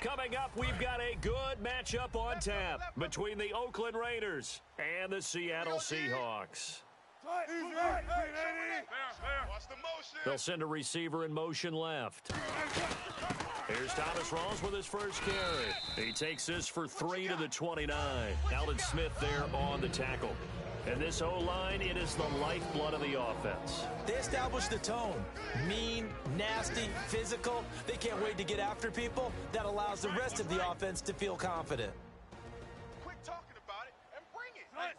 Coming up, we've got a good matchup on tap between the Oakland Raiders and the Seattle Seahawks. They'll send a receiver in motion left. Here's Thomas Rawls with his first carry. He takes this for 3 to the 29. Alden Smith there on the tackle. And this O-line, it is the lifeblood of the offense. They established the tone. Mean, nasty, physical. They can't wait to get after people. That allows the rest of the offense to feel confident. Quit talking about it and bring it. 0-0.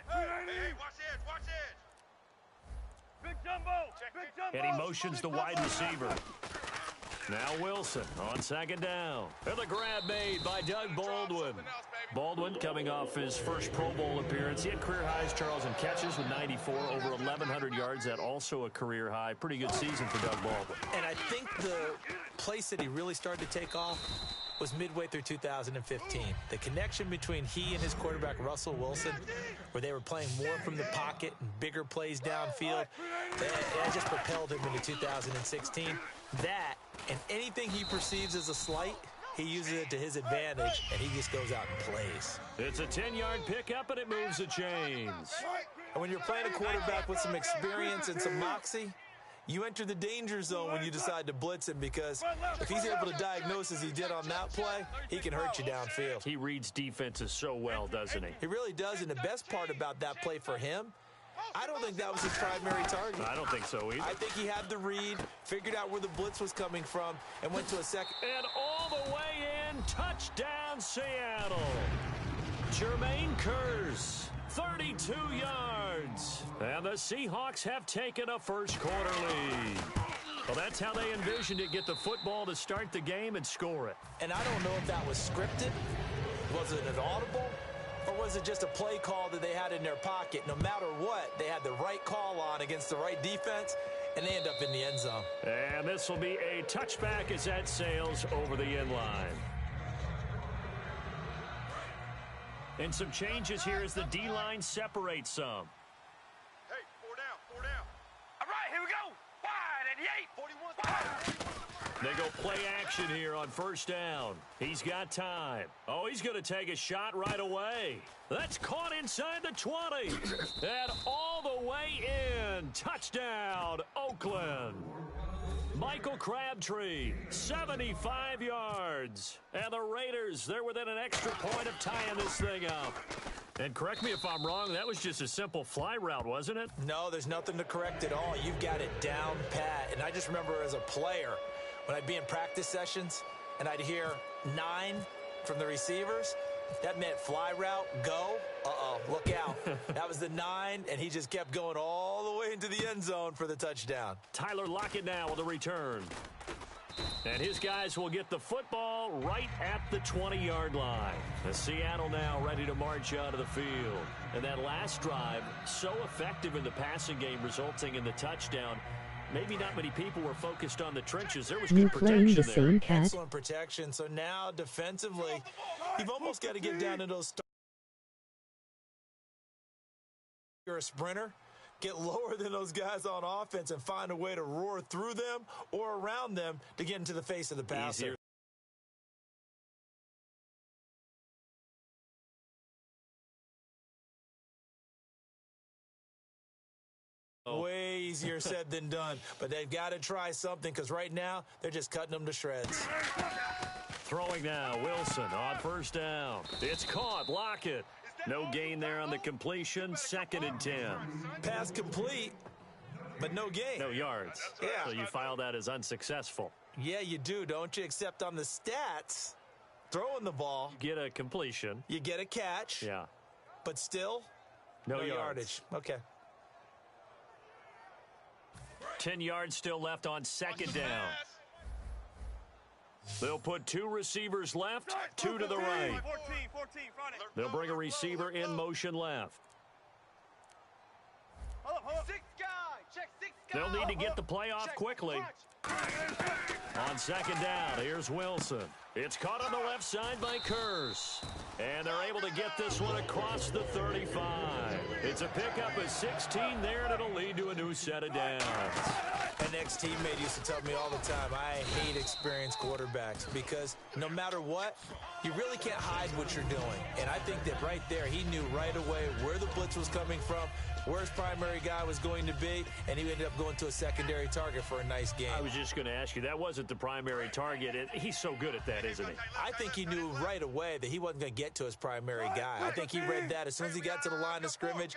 Hey, watch edge, watch edge. Big jumbo. Big jumbo. And he motions the wide receiver. Now Wilson on second down. And the grab made by Doug Baldwin. Baldwin coming off his first Pro Bowl appearance. He had career highs, Charles, in catches with 94, over 1,100 yards. That also a career high. Pretty good season for Doug Baldwin. And I think the place that he really started to take off was midway through 2015. The connection between he and his quarterback, Russell Wilson, where they were playing more from the pocket and bigger plays downfield, that just propelled him into 2016. That and anything he perceives as a slight, he uses it to his advantage, and he just goes out and plays. It's a 10-yard pickup, and it moves the chains. And when you're playing a quarterback with some experience and some moxie, you enter the danger zone when you decide to blitz him, because if he's able to diagnose as he did on that play, he can hurt you downfield. He reads defenses so well, doesn't he? He really does, and the best part about that play for him, I don't think that was his primary target. I don't think so either. I think he had the read, figured out where the blitz was coming from, and went to a second. And all the way in, touchdown Seattle. Jermaine Kearse, 32 yards. And the Seahawks have taken a first-quarter lead. Well, that's how they envisioned it, get the football to start the game and score it. And I don't know if that was scripted. Was it an audible? Or was it just a play call that they had in their pocket? No matter what, they had the right call on against the right defense, and they end up in the end zone. And this will be a touchback as that sails over the end line. And some changes here as the D-line separates some. Hey, 4 down, 4 down. All right, here we go. Wide, 88. 41. They go play action here on first down. He's got time. Oh, he's going to take a shot right away. That's caught inside the 20. And all the way in. Touchdown, Oakland. Michael Crabtree, 75 yards. And the Raiders, they're within an extra point of tying this thing up. And correct me if I'm wrong, that was just a simple fly route, wasn't it? No, there's nothing to correct at all. You've got it down pat. And I just remember as a player, when I'd be in practice sessions and I'd hear 9 from the receivers, that meant fly route, go, look out. That was the 9, and he just kept going all the way into the end zone for the touchdown. Tyler Lockett now with a return. And his guys will get the football right at the 20-yard line. The Seattle now ready to march out of the field. And that last drive, so effective in the passing game, resulting in the touchdown. Maybe not many people were focused on the trenches. There was good protection there. Excellent protection. So now defensively, you've almost got to get down to those. You're a sprinter. Get lower than those guys on offense and find a way to roar through them or around them to get into the face of the passer. Easier. Way easier said than done, but they've got to try something, because right now they're just cutting them to shreds. Throwing now, Wilson on first down. It's caught, Lockett. No gain there on the completion, 2nd and 10. Pass complete, but no gain. No yards. Yeah. So you file that as unsuccessful. Yeah, you do, don't you? Except on the stats, throwing the ball. You get a completion. You get a catch. Yeah. But still, no yardage. Okay. 10 yards still left on 2nd down. They'll put 2 receivers left, 2 to the right. 14, front it. They'll bring a receiver in motion left. Hold up. 6 guy. Check 6 guy. They'll need to get the play off quickly. On 2nd down, here's Wilson. It's caught on the left side by Kearse. And they're able to get this one across the 35. It's a pickup of 16 there, and it'll lead to a new set of downs. An ex-teammate used to tell me all the time, I hate experienced quarterbacks because no matter what, you really can't hide what you're doing. And I think that right there, he knew right away where the blitz was coming from, where his primary guy was going to be, and he ended up going to a secondary target for a nice game. I was just going to ask you, that wasn't the primary target. He's so good at that, isn't he? I think he knew right away that he wasn't going to get to his primary guy. I think he read that as soon as he got to the line of scrimmage,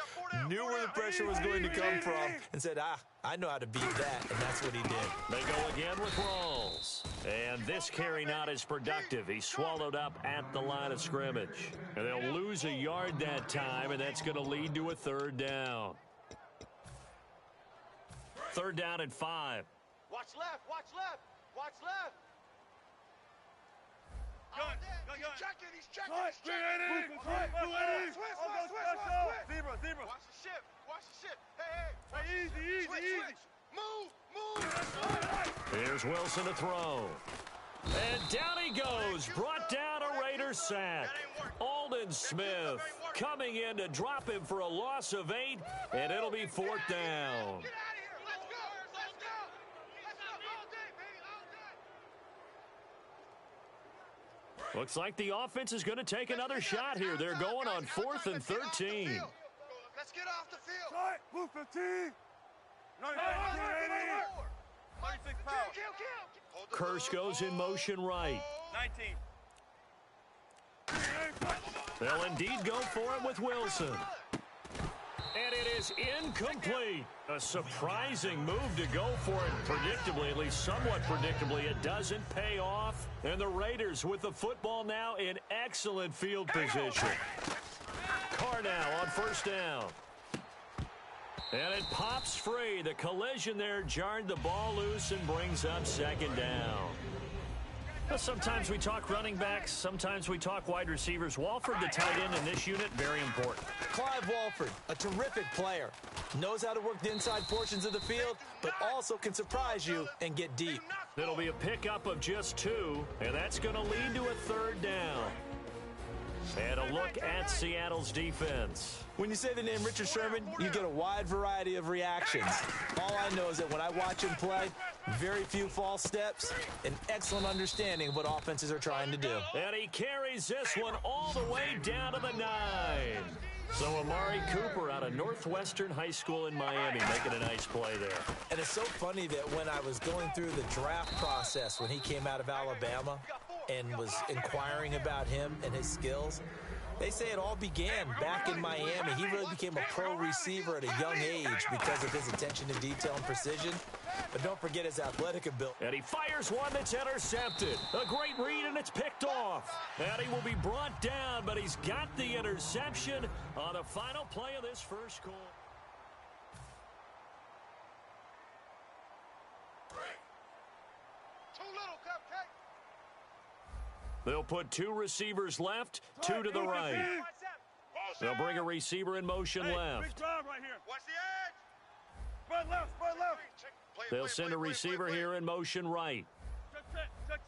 knew where the pressure was going to come from, and said, I know how to beat that, and that's what he did. They go again with Rawls. And this carry not as productive. He's swallowed up at the line of scrimmage. And they'll lose a yard that time, and that's going to lead to a third down. Third down and 5. Watch left, watch left, watch left. Gun. He's checking. Zebra. Watch the ship. Hey. Easy. Switch. Move. Here's Wilson to throw. And down he goes. Brought down a Raider sack. Alden Smith coming in to drop him for a loss of 8, and it'll be fourth down. Get out of here. Let's go. All day, baby, all day. Looks like the offense is going to take another shot here. They're going on 4th and 13. Let's get off the field. Tight. Blue 15. 36 power. Kill. Curse goes in motion right. 19. They'll indeed go for it with Wilson. And it is incomplete. A surprising move to go for it predictably, at least somewhat predictably. It doesn't pay off. And the Raiders with the football now in excellent field position. Carr now on first down. And it pops free. The collision there jarred the ball loose and brings up second down. Well, sometimes we talk running backs. Sometimes we talk wide receivers. Walford, the tight end in this unit, very important. Clive Walford, a terrific player. Knows how to work the inside portions of the field, but also can surprise you and get deep. It'll be a pickup of just 2, and that's going to lead to a third down. And a look at Seattle's defense. When you say the name Richard Sherman, you get a wide variety of reactions. All I know is that when I watch him play, very few false steps, an excellent understanding of what offenses are trying to do. And he carries this one all the way down to the 9. So Amari Cooper out of Northwestern High School in Miami making a nice play there. And it's so funny that when I was going through the draft process when he came out of Alabama and was inquiring about him and his skills, they say it all began back in Miami. He really became a pro receiver at a young age because of his attention to detail and precision. But don't forget his athletic ability. And he fires one that's intercepted. A great read, and it's picked off. And he will be brought down, but he's got the interception on the final play of this first quarter. Too little, Cupcake. They'll put 2 receivers left, 2 to the right. They'll bring a receiver in motion left. Big drive right here. Watch the edge. Spread left. They'll send a receiver here in motion right. Check.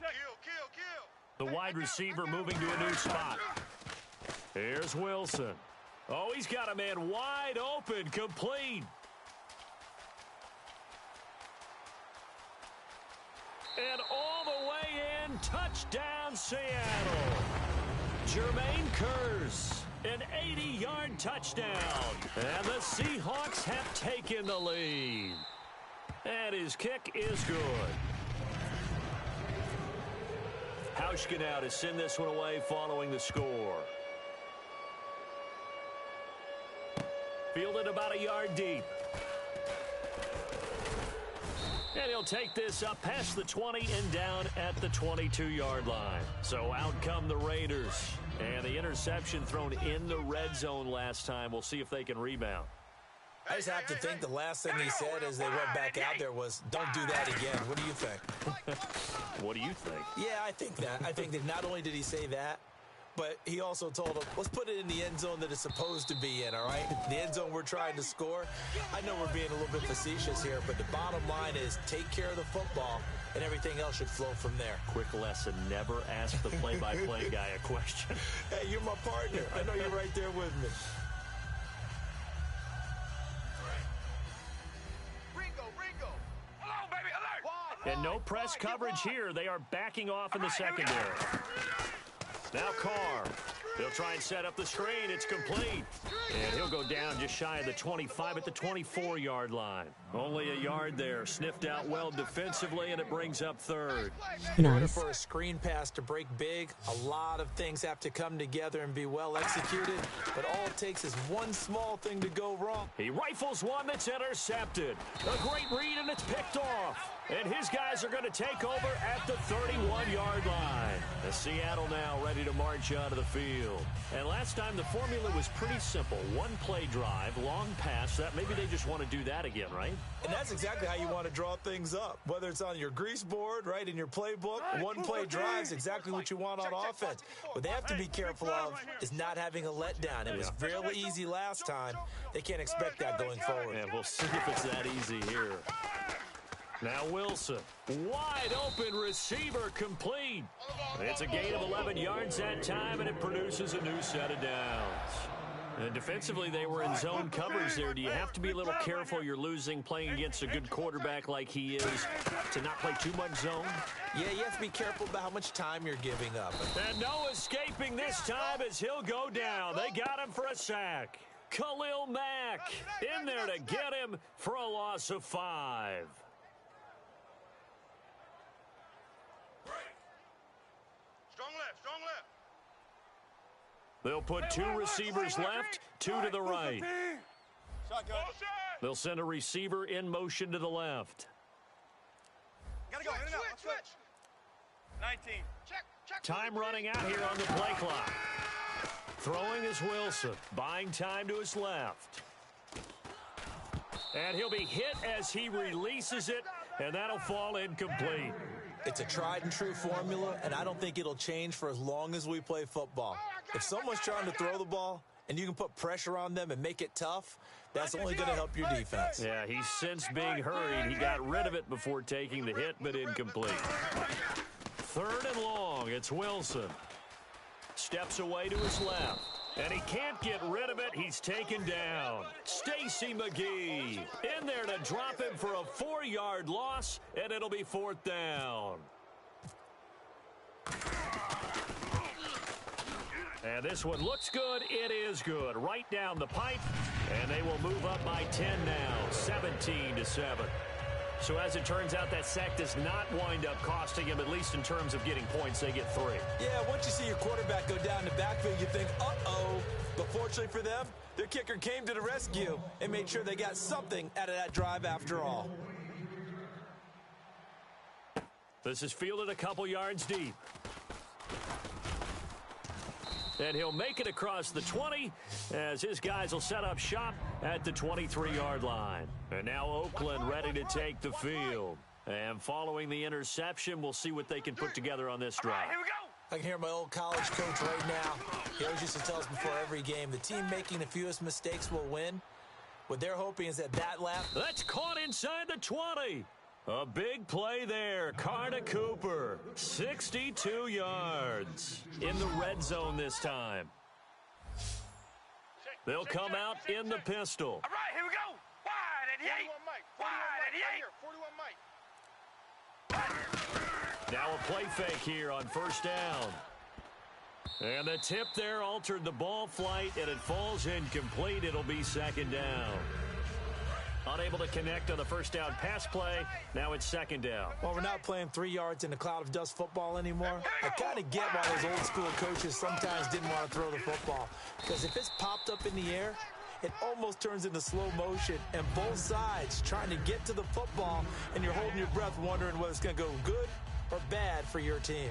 Kill. The wide receiver moving to a new spot. Here's Wilson. Oh, he's got a man wide open, complete. And all the way in, touchdown Seattle. Jermaine Kearse, an 80-yard touchdown. And the Seahawks have taken the lead. And his kick is good. Hauschka now to send this one away following the score. Fielded about a yard deep. And he'll take this up past the 20 and down at the 22-yard line. So out come the Raiders. And the interception thrown in the red zone last time. We'll see if they can rebound. I just have to think the last thing he said as they went back out there was, don't do that again. What do you think? What do you think? Yeah, I think that. I think that not only did he say that, but he also told them, let's put it in the end zone that it's supposed to be in, all right? The end zone we're trying to score. I know we're being a little bit facetious here, but the bottom line is take care of the football, and everything else should flow from there. Quick lesson, never ask the play-by-play guy a question. Hey, you're my partner. I know you're right there with me. Ringo. Hello, And no press coverage here. They are backing off in the secondary. Now Carr. They'll try and set up the screen. It's complete. And he'll go down just shy of the 25 at the 24-yard line. Only a yard there. Sniffed out well defensively, and it brings up third. In order for a screen pass to break big, a lot of things have to come together and be well executed. But all it takes is one small thing to go wrong. He rifles one that's intercepted. A great read, and it's picked off. And his guys are going to take over at the 31-yard line. The Seattle now ready to march out of the field. And last time the formula was pretty simple. One play drive, long pass. That maybe they just want to do that again, right? And that's exactly how you want to draw things up. Whether it's on your grease board, right, in your playbook, one play drive is exactly what you want on offense. What they have to be careful of is not having a letdown. It was fairly easy last time. They can't expect that going forward. Yeah, we'll see if it's that easy here. Now Wilson, wide open receiver complete. It's a gain of 11 yards that time, and it produces a new set of downs. And defensively, they were in zone coverage there. Do you have to be a little careful? You're losing playing against a good quarterback like he is to not play too much zone? Yeah, you have to be careful about how much time you're giving up. And no escaping this time as he'll go down. They got him for a sack. Khalil Mack in there to get him for a loss of 5. Strong left. They'll put 2 receivers left, 2 to the right. Shotgun. They'll send a receiver in motion to the left. Gotta go. Switch. 19. Check. Time running out here on the play clock. Throwing is Wilson, buying time to his left. And he'll be hit as he releases it, and that'll fall incomplete. It's a tried and true formula, and I don't think it'll change for as long as we play football. If someone's trying to throw the ball and you can put pressure on them and make it tough, that's only going to help your defense. Yeah, he's since being hurried. He got rid of it before taking the hit, but incomplete. 3rd and long. It's Wilson. Steps away to his left. And he can't get rid of it. He's taken down. Stacy McGee in there to drop him for a 4-yard loss, and it'll be 4th down. And this one looks good. It is good. Right down the pipe, and they will move up by 10 now, 17-7. So as it turns out, that sack does not wind up costing him, at least in terms of getting points. They get 3. Yeah, once you see your quarterback go down the backfield, you think, uh-oh. But fortunately for them, their kicker came to the rescue and made sure they got something out of that drive after all. This is fielded a couple yards deep. And he'll make it across the 20 as his guys will set up shop at the 23-yard line. And now Oakland ready to take the field. And following the interception, we'll see what they can put together on this drive. All right, here we go. I can hear my old college coach right now. He always used to tell us before every game, the team making the fewest mistakes will win. What they're hoping is that lap. That's caught inside the 20. A big play there. Carter Cooper, 62 yards. In the red zone this time. They'll come out in the pistol. All right, here we go. Wide at the 8. 41 Mike. Wide at the 8. 41 Mike. Now a play fake here on 1st down. And the tip there altered the ball flight, and it falls incomplete. It'll be 2nd down. Unable to connect on the 1st down pass play. Now it's 2nd down. Well, we're not playing 3 yards in a cloud of dust football anymore. I kind of get why those old school coaches sometimes didn't want to throw the football. Because if it's popped up in the air, it almost turns into slow motion. And both sides trying to get to the football, and you're holding your breath wondering whether it's going to go good or bad for your team.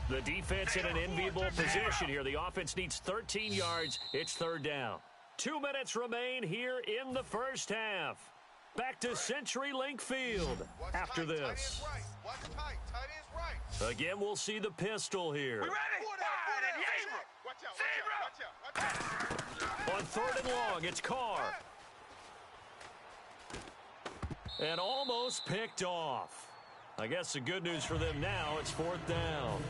The defense in an enviable position here. The offense needs 13 yards. It's 3rd down. 2 minutes remain here in the 1st half. Back to CenturyLink Field after this. Watch tight. Tight ends right. Again, we'll see the pistol here. We ready? Wide at the 8. Watch out. On 3rd and long, it's Carr. And almost picked off. I guess the good news for them now, it's 4th down.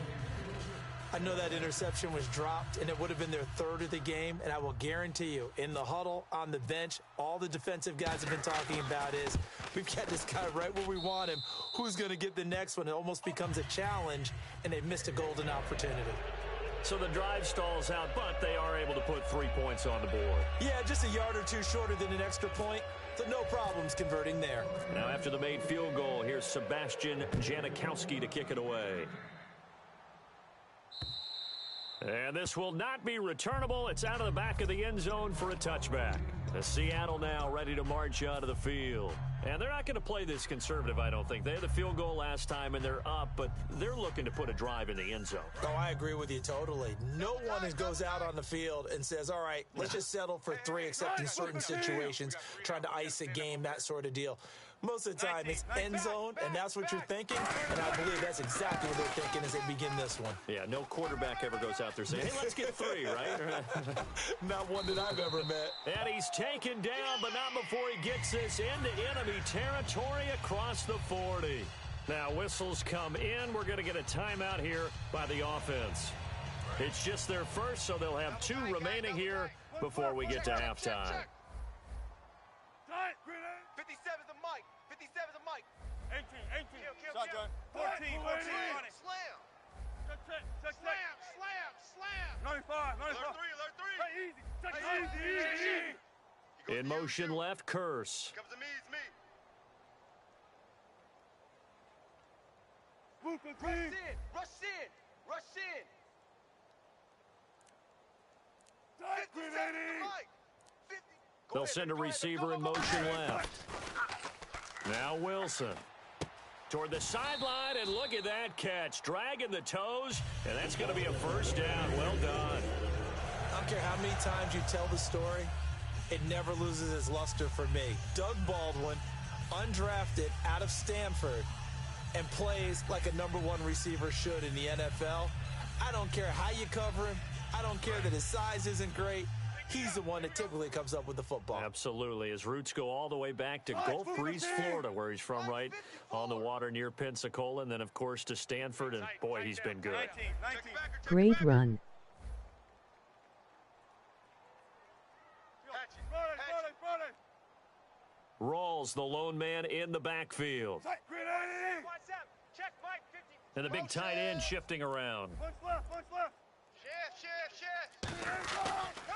I know that interception was dropped, and it would have been their third of the game, and I will guarantee you, in the huddle, on the bench, all the defensive guys have been talking about is, we've got this guy right where we want him. Who's going to get the next one? It almost becomes a challenge, and they've missed a golden opportunity. So the drive stalls out, but they are able to put 3 points on the board. Yeah, just a yard or two shorter than an extra point, so no problems converting there. Now after the made field goal, here's Sebastian Janikowski to kick it away. And this will not be returnable. It's out of the back of the end zone for a touchback. Seattle now ready to march out of the field. And they're not going to play this conservative, I don't think. They had the field goal last time, and they're up, but they're looking to put a drive in the end zone. Oh, I agree with you totally. No one goes out on the field and says, all right, let's just settle for 3, except in certain situations, trying to ice a game, that sort of deal. Most of the time, it's end zone, and that's what you're thinking, and I believe that's exactly what they're thinking as they begin this one. Yeah, no quarterback ever goes out there saying, hey, let's get 3, right? Not one that I've ever met. And he's taken down, but not before he gets this into enemy territory across the 40. Now, whistles come in. We're going to get a timeout here by the offense. It's just their first, so they'll have 2 remaining here before we get to halftime. 57's the mic. 57's the mic. 18. Shotgun. 14. Slam. Slam. 95. Alert 3. Easy. In motion left, Curse. Comes to me, it's me. Rush in. They'll send a receiver in motion left. Now Wilson. Toward the sideline, and look at that catch. Dragging the toes, and that's going to be a first down. Well done. I don't care how many times you tell the story, it never loses its luster for me. Doug Baldwin, undrafted out of Stanford, and plays like a #1 receiver should in the NFL. I don't care how you cover him. I don't care that his size isn't great. He's the one that typically comes up with the football. Absolutely. His roots go all the way back to Gulf Breeze, Florida, where he's from, right on the water near Pensacola, and then, of course, to Stanford, and, boy, he's been good. 19. Great run. Rawls, the lone man in the backfield. And the big tight end shifting around.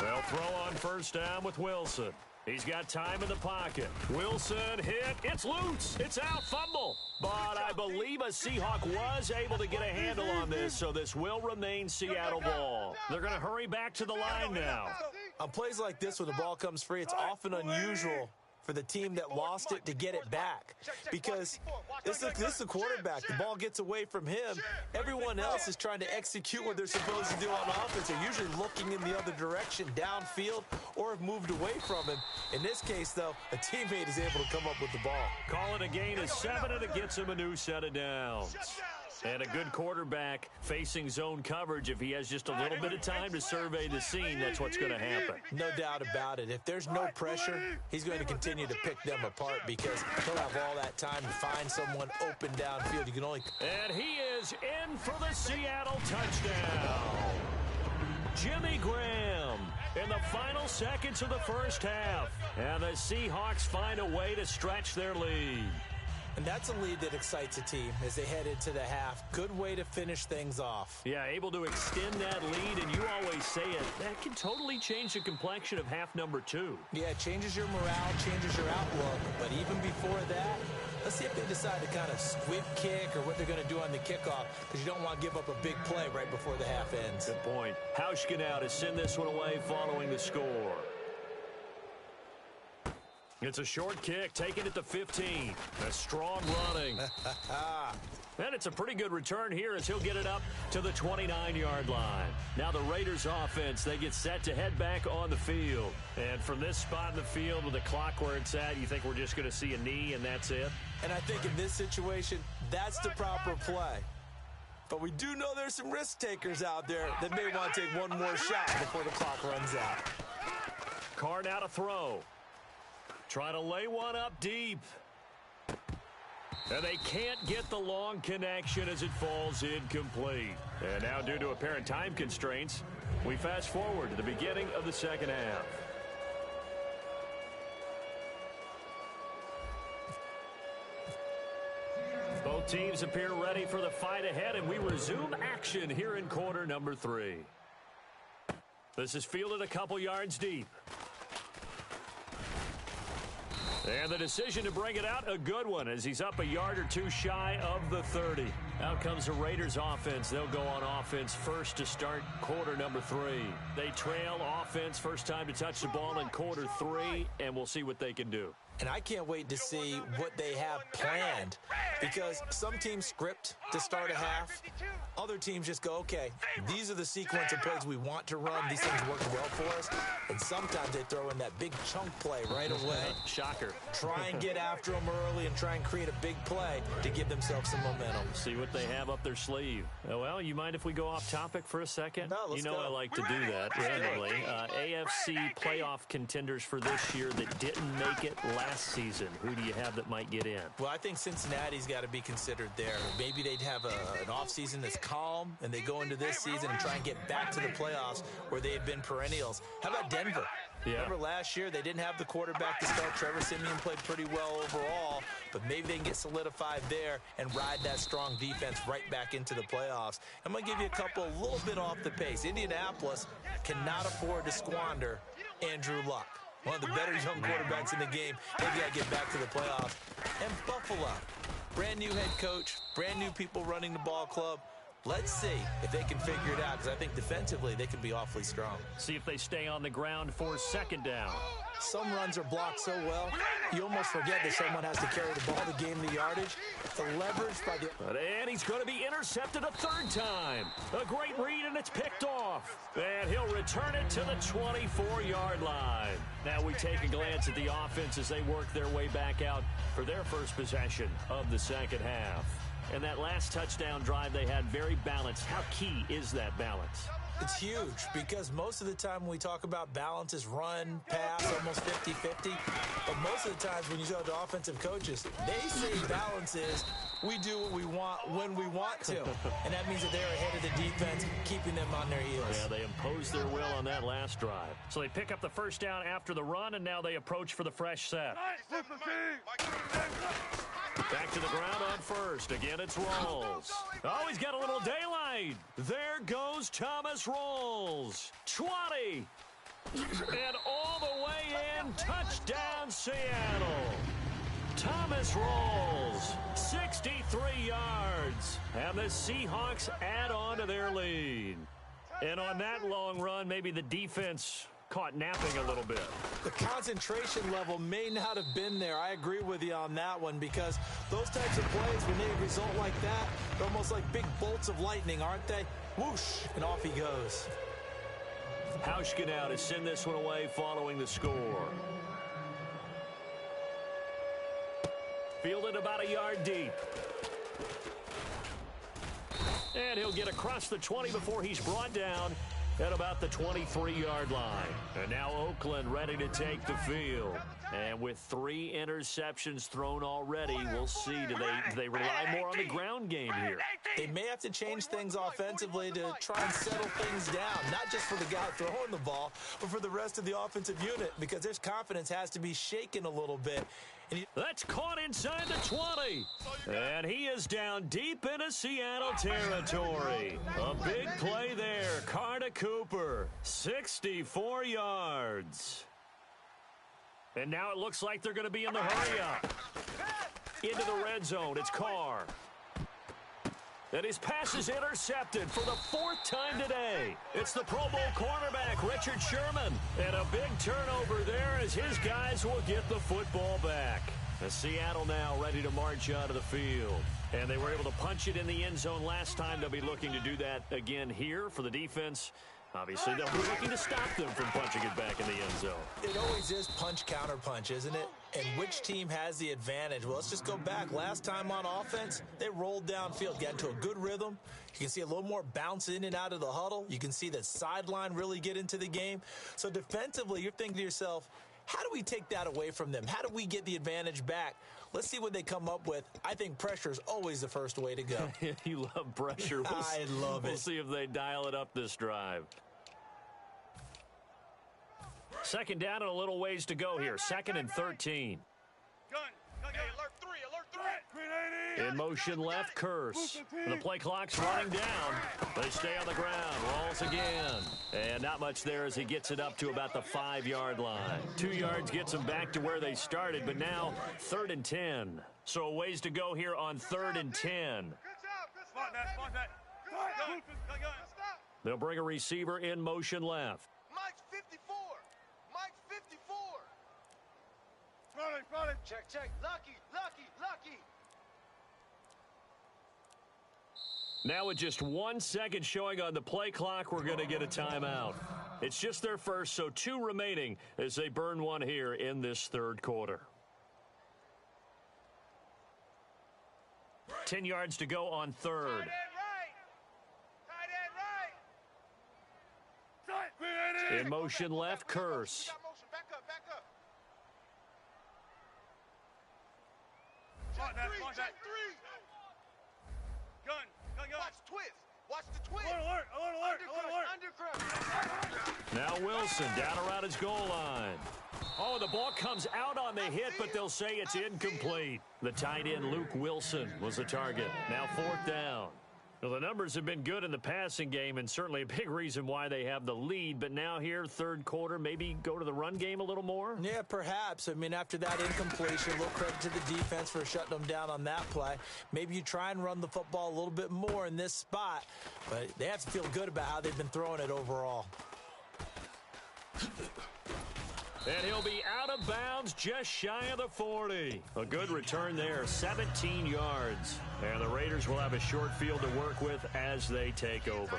They'll throw on first down with Wilson. He's got time in the pocket. Wilson hit. It's loose. It's out. Fumble. But I believe a Seahawk was able to get a handle on this, so this will remain Seattle ball. They're going to hurry back to the line now. On plays like this, when the ball comes free, it's often unusual for the team that lost it to get it back, because this is the quarterback. The ball gets away from him. Everyone else is trying to execute what they're supposed to do on offense. They're usually looking in the other direction, downfield, or have moved away from him. In this case, though, a teammate is able to come up with the ball. Call it a gain of 7, and it gets him a new set of downs. And a good quarterback facing zone coverage, if he has just a little bit of time to survey the scene, that's what's going to happen. No doubt about it. If there's no pressure, he's going to continue to pick them apart, because he'll have all that time to find someone open downfield. You can only... And he is in for the Seattle touchdown. Jimmy Graham in the final seconds of the first half. And the Seahawks find a way to stretch their lead. And that's a lead that excites a team as they head into the half. Good way to finish things off. Yeah, able to extend that lead, and you always say it, that can totally change the complexion of half number 2. Yeah, it changes your morale, changes your outlook. But even before that, let's see if they decide to kind of squib kick or what they're going to do on the kickoff, because you don't want to give up a big play right before the half ends. Good point. Hauschka now to send this one away following the score. It's a short kick, taking it to 15. A strong running. And it's a pretty good return here as he'll get it up to the 29-yard line. Now the Raiders offense, they get set to head back on the field. And from this spot in the field with the clock where it's at, you think we're just going to see a knee and that's it? And I think in this situation, that's the proper play. But we do know there's some risk takers out there that may want to take one more shot before the clock runs out. Carr now to throw. Try to lay one up deep. And they can't get the long connection as it falls incomplete. And now, due to apparent time constraints, we fast forward to the beginning of the second half. Both teams appear ready for the fight ahead, and we resume action here in quarter number 3. This is fielded a couple yards deep. And the decision to bring it out, a good one, as he's up a yard or two shy of the 30. Out comes the Raiders offense. They'll go on offense first to start quarter number 3. They trail offense first time to touch the ball in quarter 3, and we'll see what they can do. And I can't wait to see what they have planned, because some teams script to start a half. Other teams just go, okay, these are the sequence of plays we want to run. These things work well for us. And sometimes they throw in that big chunk play right away. Shocker. Try and get after them early and try and create a big play to give themselves some momentum. See what they have up their sleeve. Well, you mind if we go off topic for a second? No, let's go. I like to do that randomly. AFC playoff contenders for this year that didn't make it last season. Who do you have that might get in? Well, I think Cincinnati's got to be considered there. Maybe they'd have an offseason that's calm, and they go into this season and try and get back to the playoffs where they have been perennials. How about Denver? Yeah. Remember last year they didn't have the quarterback to start. Trevor Siemian played pretty well overall, but maybe they can get solidified there and ride that strong defense right back into the playoffs. I'm going to give you a couple a little bit off the pace. Indianapolis cannot afford to squander Andrew Luck, one of the better young quarterbacks in the game. They've got to get back to the playoffs. And Buffalo, brand new head coach, brand new people running the ball club. Let's see if they can figure it out, because I think defensively they can be awfully strong. See if they stay on the ground for second down. Some runs are blocked so well, you almost forget that someone has to carry the ball to gain the yardage. The leverage by the... And he's going to be intercepted a third time. A great read, and it's picked off. And he'll return it to the 24-yard line. Now we take a glance at the offense as they work their way back out for their first possession of the second half. And that last touchdown drive they had, very balanced. How key is that balance? It's huge, because most of the time when we talk about balance is run, pass, almost 50-50. But most of the times when you talk to offensive coaches, they say balance is we do what we want when we want to. And that means that they're ahead of the defense, keeping them on their heels. Yeah, they imposed their will on that last drive. So they pick up the first down after the run, and now they approach for the fresh set. Back to the ground on first. Again, it's Rawls. Oh, he's got a little daylight. There goes Thomas Rawls. 20. And all the way in. Touchdown, Seattle. Thomas Rawls, 63 yards. And the Seahawks add on to their lead. And on that long run, maybe the defense caught napping a little bit. The concentration level may not have been there. I agree with you on that one, because those types of plays, when they result like that, they're almost like big bolts of lightning, aren't they? Whoosh, and off he goes. Hauschka now to send this one away following the score. Fielded about a yard deep. And he'll get across the 20 before he's brought down at about the 23-yard line. And now Oakland ready to take the field. And with 3 interceptions thrown already, we'll see. Do they rely more on the ground game here? They may have to change things offensively to try and settle things down, not just for the guy throwing the ball, but for the rest of the offensive unit, because their confidence has to be shaken a little bit. That's caught inside the 20. And he is down deep into Seattle territory. A big play there. Carter Cooper, 64 yards. And now it looks like they're going to be in the hurry-up. Into the red zone. It's Carr. And his pass is intercepted for the 4th time today. It's the Pro Bowl cornerback, Richard Sherman. And a big turnover there as his guys will get the football back. And Seattle now ready to march out of the field. And they were able to punch it in the end zone last time. They'll be looking to do that again here for the defense. Obviously, they'll be looking to stop them from punching it back in the end zone. It always is punch, counter punch, isn't it? And which team has the advantage? Well, let's just go back. Last time on offense, they rolled downfield, got into a good rhythm. You can see a little more bounce in and out of the huddle. You can see the sideline really get into the game. So defensively, you're thinking to yourself, How do we take that away from them? How do we get the advantage back? Let's see what they come up with. I think pressure is always the first way to go. You love pressure. I love it. We'll see if they dial it up this drive. Second down and a little ways to go here. Second and 13. Gun. Hey, alert 3, alert 3. In motion left, Curse. The play clock's running down. They stay on the ground. Rolls again. And not much there as he gets it up to about the 5-yard line. 2 yards gets them back to where they started, but now 3rd and 10. So a ways to go here on 3rd and 10. Good job. Spot that, spot that. Gun. Stop. They'll bring a receiver in motion left. Mike's 54. Mike's 54. Front it. Check. Lucky. Now with just 1 second showing on the play clock, we're going to get a timeout. It's just their first, so 2 remaining as they burn one here in this 3rd quarter. 10 yards to go on 3rd. Tight end right. In motion left, Curse. We got motion. Back up. Spot that. Check 3. Gun. Watch the twist. Alert. Undercrunch. Now Wilson down around his goal line. Oh, the ball comes out on the hit, but they'll say it's incomplete. The tight end, Luke Wilson, was the target. Now 4th down. Well, the numbers have been good in the passing game and certainly a big reason why they have the lead. But now here, 3rd quarter, maybe go to the run game a little more? Yeah, perhaps. I mean, after that incompletion, a little credit to the defense for shutting them down on that play. Maybe you try and run the football a little bit more in this spot. But they have to feel good about how they've been throwing it overall. And he'll be out of bounds just shy of the 40. A good return there, 17 yards. And the Raiders will have a short field to work with as they take over.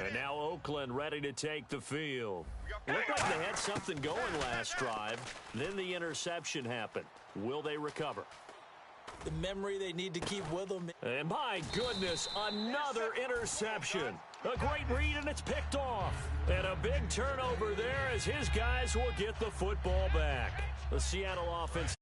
And now Oakland ready to take the field. Looked like they had something going last drive. Then the interception happened. Will they recover? The memory they need to keep with them. And my goodness, another interception. A great read, and it's picked off. And a big turnover there as his guys will get the football back. The Seattle offense